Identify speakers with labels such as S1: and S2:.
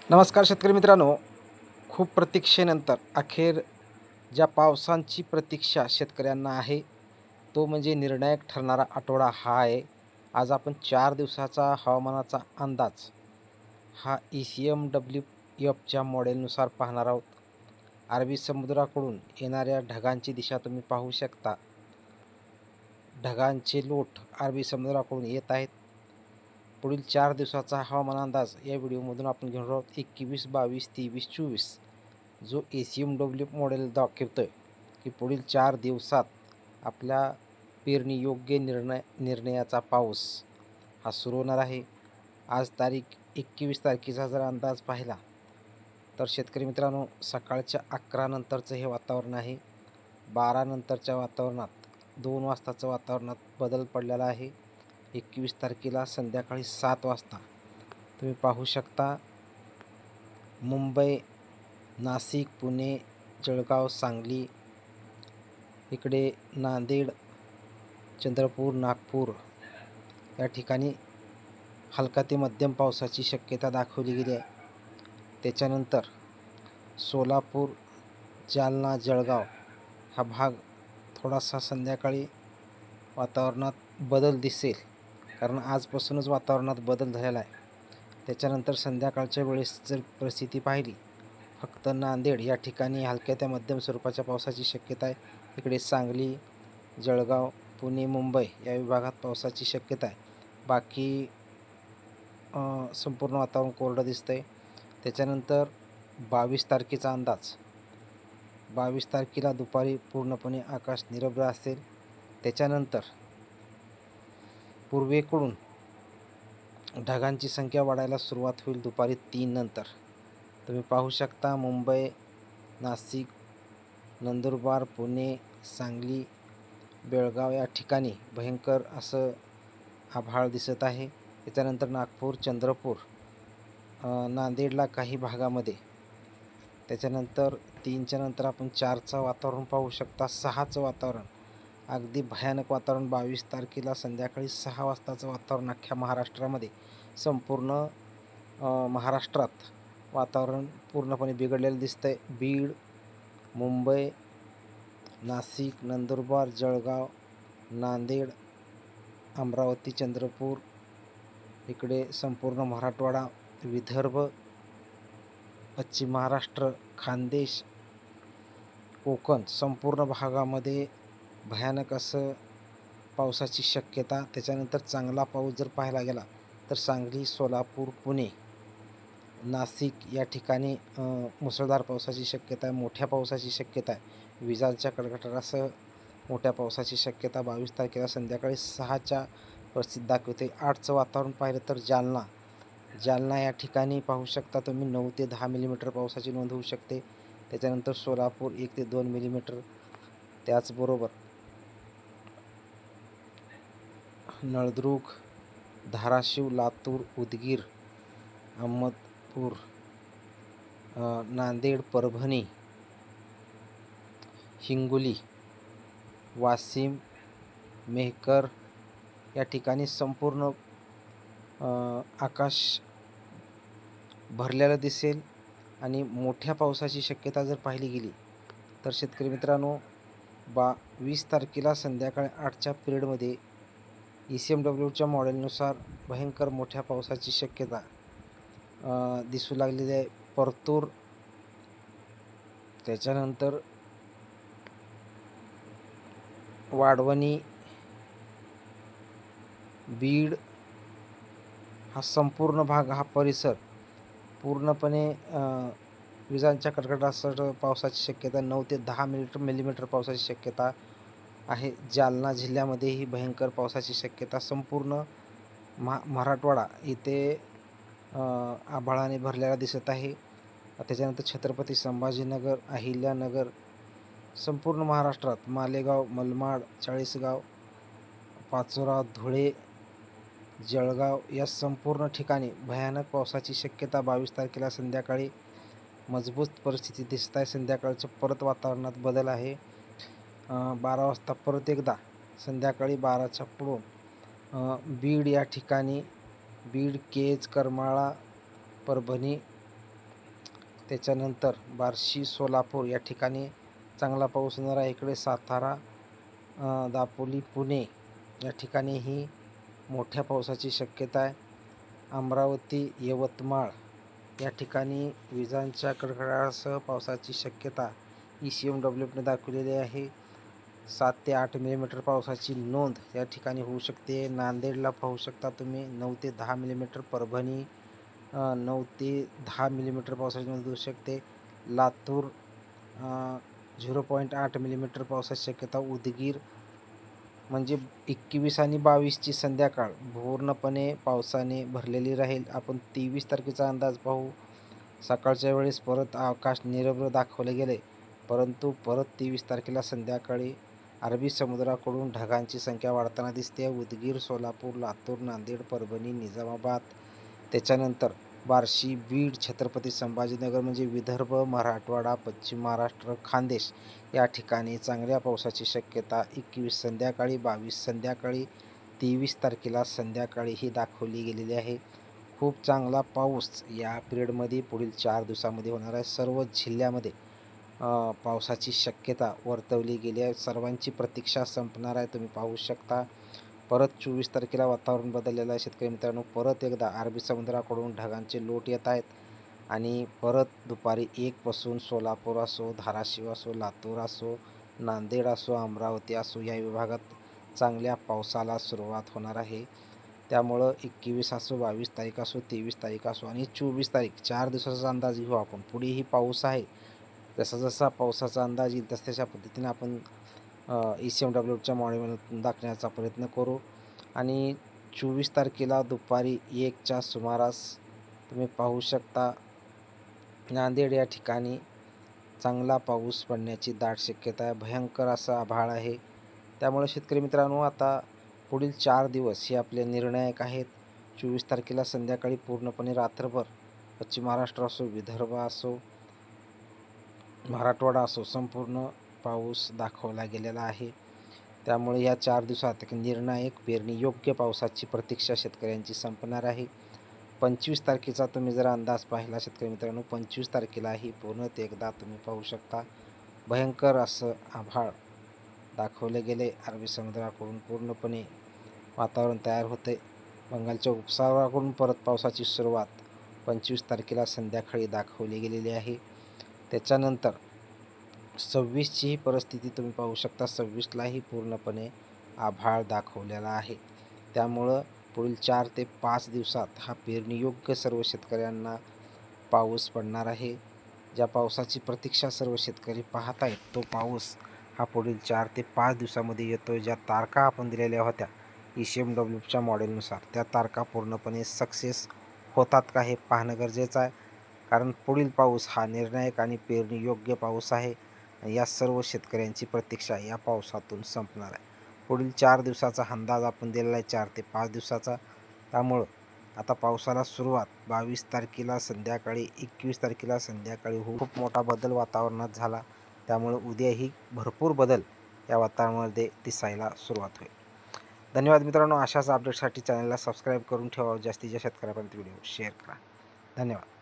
S1: नमस्कार शेतकरी मित्रांनो. खूप प्रतीक्षेनंतर अखेर ज्या पावसांची प्रतीक्षा शेतकऱ्यांना आहे, तो म्हणजे निर्णायक ठरणारा आठवडा हा आहे. आज आपण 4 दिवसाचा हवामानाचा अंदाज हा ECMWFच्या मॉडेलनुसार पाहणार आहोत. अरबी समुद्राकडून येणाऱ्या ढगांची दिशा तुम्ही पाहू शकता. ढगांचे लोट अरबी समुद्राकडून येत आहेत. पुढील 4 दिवसाचा हवामान अंदाज या व्हिडिओमधून आपण घेणार आहोत. 21, 22, 23, 24 जो ECMWF मॉडेल दाखवतोय की पुढील 4 दिवसात आपल्या पेरणी योग्य निर्णयाचा पाऊस हा सुरू होणार आहे. आज तारीख 21 तारखेचा जर अंदाज पाहिला तर शेतकरी मित्रांनो, सकाळच्या 11 नंतरचं हे वातावरण आहे. 12 नंतरच्या वातावरणात 2 वाजताचं वातावरणात बदल पडलेला आहे. 21 तारखेला संध्याकाळी 7 वाजता तुम्ही पाहू शकता मुंबई, नाशिक, पुणे, जळगाव, सांगली, इकडे नांदेड, चंद्रपूर, नागपूर या ठिकाणी हलका ते मध्यम पावसाची शक्यता दाखवली गेली आहे. त्याच्यानंतर सोलापूर, जालना, जळगाव हा भाग थोडासा संध्याकाळी वातावरणात बदल दिसेल, कारण आजपासूनच वातावरणात बदल झालेला आहे. त्याच्यानंतर संध्याकाळच्या वेळेस जर परिस्थिती पाहिली, फक्त नांदेड या ठिकाणी हलक्या ते मध्यम स्वरूपाच्या पावसाची शक्यता आहे. इकडे सांगली, जळगाव, पुणे, मुंबई या विभागात पावसाची शक्यता आहे. बाकी संपूर्ण वातावरण कोरडं दिसतं आहे. त्याच्यानंतर 22 तारखेचा अंदाज. 22 तारखेला दुपारी पूर्णपणे आकाश निरभ्र असेल. त्याच्यानंतर पूर्वेकडून ढगांची संख्या वाढायला सुरुवात होईल दुपारी 3 नंतर. तुम्ही पाहू शकता मुंबई, नाशिक, नंदुरबार, पुणे, सांगली, बेळगाव या ठिकाणी भयंकर असं आभाळ दिसत आहे. त्याच्यानंतर नागपूर, चंद्रपूर, नांदेडला काही भागामध्ये. त्याच्यानंतर 3च्या नंतर आपण 4चं वातावरण पाहू शकता. 6चं वातावरण अगदी भयानक वातावरण 22 तारखेला संध्याकाळी 6 वाजताचं वातावरण अख्ख्या महाराष्ट्रामध्ये. संपूर्ण महाराष्ट्रात वातावरण पूर्णपणे बिघडलेलं दिसतंय. बीड, मुंबई, नाशिक, नंदुरबार, जळगाव, नांदेड, अमरावती, चंद्रपूर, इकडे संपूर्ण मराठवाडा, विदर्भ, पश्चिम महाराष्ट्र, खानदेश, कोकण संपूर्ण भागामध्ये भयानक असं पावसाची शक्यता. त्याच्यानंतर चांगला पाऊस जर पाहायला गेला तर सांगली, सोलापूर, पुणे, नाशिक या ठिकाणी मुसळधार पावसाची शक्यता आहे. मोठ्या पावसाची शक्यता आहे. विजांच्या कडकडाटासह मोठ्या पावसाची शक्यता 22 तारखेला संध्याकाळी 6च्या परिस्थिती दाखवते. 8चं वातावरण पाहिलं तर जालना या ठिकाणी पाहू शकता तुम्ही 9 ते 10 मिलीमीटर पावसाची नोंद होऊ शकते. त्याच्यानंतर सोलापूर 1 ते 2 मिलीमीटर. त्याचबरोबर नळदुर्ग, धाराशिव, लातूर, उदगीर, अहमदपूर, नांदेड, परभणी, हिंगोली, वाशिम, मेहकर या ठिकाणी संपूर्ण आकाश भरलेलं दिसेल. आणि मोठ्या पावसाची शक्यता जर पाहिली गेली तर शेतकरी मित्रांनो, 22 तारखेला संध्याकाळी 8च्या पिरियडमध्ये ECMWच्या मॉडेलनुसार भयंकर मोठ्या पावसाची शक्यता दिसू लागलेली आहे. परतूर, त्याच्यानंतर वाढवणी, बीड हा संपूर्ण भाग, हा परिसर पूर्णपणे विजांच्या कडकडाटासह पावसाची शक्यता. 9 ते 10 मिलीमीटर पावसाची शक्यता आहे. जालना जिल्ह्यामध्येही भयंकर पावसाची शक्यता. संपूर्ण मराठवाडा इथे आभाळाने भरलेला दिसत आहे. त्याच्यानंतर छत्रपती संभाजीनगर, अहिल्यानगर, संपूर्ण महाराष्ट्रात मालेगाव, मनमाड, चाळीसगाव, पाचोरा, धुळे, जळगाव या संपूर्ण ठिकाणी भयानक पावसाची शक्यता 22 तारखेला संध्याकाळी. मजबूत परिस्थिती दिसत आहे. संध्याकाळचं परत वातावरणात बदल आहे. 12 वाजता परत एकदा संध्याकाळी 12च्या पुढून बीड या ठिकाणी, बीड, केज, करमाळा, परभणी, त्याच्यानंतर बार्शी, सोलापूर या ठिकाणी चांगला पाऊस होणार आहे. इकडे सातारा, दापोली, पुणे या ठिकाणीही मोठ्या पावसाची शक्यता आहे. अमरावती, यवतमाळ या ठिकाणी विजांच्या कडकडाटासह पावसाची शक्यता ECMWने दाखवलेली आहे. 7 ते 8 मिलीमीटर पावसाची नोंद या ठिकाणी होऊ शकते. नांदेडला पाहू शकता तुम्ही 9 ते 10 मिलीमीटर, परभणी 9 ते 10 मिलीमीटर पावसाची नोंद होऊ शकते. लातूर 0.8 मिलीमीटर पावसाची शक्यता. उदगीर म्हणजे 21 आणि 22ची संध्याकाळ पूर्णपणे पावसाने भरलेली राहील. आपण 23 तारखेचा अंदाज पाहू. सकाळच्या वेळेस परत आकाश निरभ्र दाखवले गेले, परंतु परत 23 तारखेला संध्याकाळी अरबी समुद्राकडून ढगांची संख्या वाढताना दिसते. उदगीर, सोलापूर, लातूर, नांदेड, परभणी, निजामाबाद, त्याच्यानंतर बार्शी, बीड, छत्रपती संभाजीनगर म्हणजे विदर्भ, मराठवाडा, पश्चिम महाराष्ट्र, खानदेश या ठिकाणी चांगल्या पावसाची शक्यता 21 संध्याकाळी, 22 संध्याकाळी, 23 तारखेला संध्याकाळी ही दाखवली गेलेली आहे. खूप चांगला पाऊस या पिरियडमध्ये पुढील 4 दिवसामध्ये होणार आहे. सर्व जिल्ह्यामध्ये पावसाची शक्यता वर्तवली गेली आहे. सर्वांची प्रतीक्षा संपणार आहे. तुम्ही पाहू शकता परत 24 तारखेला वातावरण बदललेलं आहे. शेतकरी मित्रांनो, परत एकदा अरबी समुद्राकडून ढगांचे लोट येत आहेत आणि परत दुपारी 1 पासून सोलापूर असो, धाराशिव असो, लातूर असो, नांदेड असो, अमरावती असो या विभागात चांगल्या पावसाला सुरुवात होणार आहे. त्यामुळं 21 असो, 22 तारीख असो, 23 तारीख असो आणि 24 तारीख 4 दिवसाचा अंदाज घेऊ आपण. पुढेही पाऊस आहे. जसा जसा पावसाचा अंदाज येईल तशा पद्धतीने आपण ECMWच्या मॉडेलमधून दाखवण्याचा प्रयत्न करू. आणि 24 तारखेला दुपारी 1च्या सुमारास तुम्ही पाहू शकता नांदेड या ठिकाणी चांगला पाऊस पडण्याची दाट शक्यता आहे. भयंकर असा आभाळ आहे. त्यामुळे शेतकरी मित्रांनो, आता पुढील 4 दिवस हे आपले निर्णायक आहेत. 24 तारखेला संध्याकाळी पूर्णपणे रात्रभर पश्चिम महाराष्ट्र असो, विदर्भ असो, मराठवाडा असो संपूर्ण पाऊस दाखवला गेलेला आहे. त्यामुळे या 4 दिवसात निर्णायक पेरणी योग्य पावसाची प्रतीक्षा शेतकऱ्यांची संपणार आहे. 25 तारखेचा तुम्ही जर अंदाज पाहिला शेतकरी मित्रांनो, 25 तारखेलाही पुन्हा एकदा तुम्ही पाहू शकता भयंकर असं आभाळ दाखवले गेले. अरबी समुद्राकडून पूर्णपणे वातावरण तयार होते. बंगालच्या उपसागराकडून परत पावसाची सुरुवात 25 तारखेला संध्याकाळी दाखवली गेलेली आहे. त्याच्यानंतर 26ची ही परिस्थिती तुम्ही पाहू शकता. 26लाही पूर्णपणे आभाळ दाखवलेला आहे. त्यामुळं पुढील 4 ते 5 दिवसात हा पेरणीयोग्य सर्व शेतकऱ्यांना पाऊस पडणार आहे. ज्या पावसाची प्रतीक्षा सर्व शेतकरी पाहत आहेत, तो पाऊस हा पुढील 4 ते 5 दिवसामध्ये येतो. ज्या तारखा आपण दिलेल्या होत्या ECMWच्या मॉडेलनुसार, त्या तारखा पूर्णपणे सक्सेस होतात का हे पाहणं गरजेचं आहे. कारण पुढील पाऊस हा निर्णायक आणि पेरणीयोग्य पाऊस आहे. या सर्व शेतकऱ्यांची प्रतीक्षा या पावसातून संपणार आहे. पुढील 4 दिवसाचा अंदाज आपण दिलेला आहे, 4 ते 5 दिवसाचा. त्यामुळं आता पावसाला सुरुवात 22 तारखेला संध्याकाळी, 21 तारखेला संध्याकाळी खूप मोठा बदल वातावरणात झाला. त्यामुळे उद्याही भरपूर बदल या वातावरणामध्ये दिसायला सुरुवात होईल. धन्यवाद मित्रांनो. अशाच अपडेटसाठी चॅनलला सबस्क्राईब करून ठेवा. जास्तीत जास्त शेतकऱ्यापर्यंत व्हिडिओ शेअर करा. धन्यवाद.